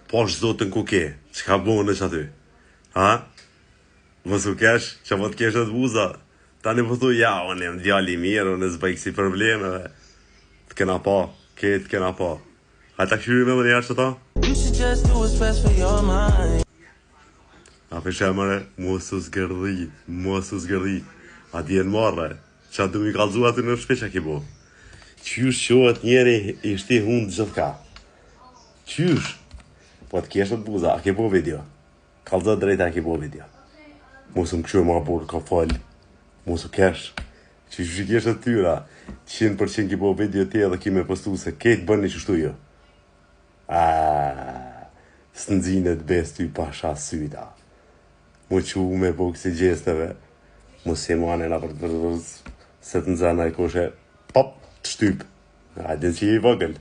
Posh zotën ku ke, çka bën është aty? Ha? Mos u kesh, që po të kesh atë buza. Tani po thu, ja, unë jam djali i mirë, unë s'baj kësi problemeve. Të kena pa, të kena pa. A ta këshyri me më njerë që ta? A për shemëre, mos u zgërdi. A djenë marre, që a du mi kalzu aty në shpe që ki bo. Qysh qohet njeri i shti hundë gjithë ka? Qysh? Po të kesh atë buza, a ke bo video? Kalzo drejta a ke bo video. Mos më këshur ma burë, ka falë. Mos u kesh. Qysh i kesh atë tyra? 100% ki bo video ti edhe ki me postu se ketë bëni qështu jo. Së nëzinet bes ty pasha syta. Mu që me bo kësi gjesteve. Mos se manen a për të vërdhës. Se të nëzana e koshe, pop, të shtyp. A din që je i vogël.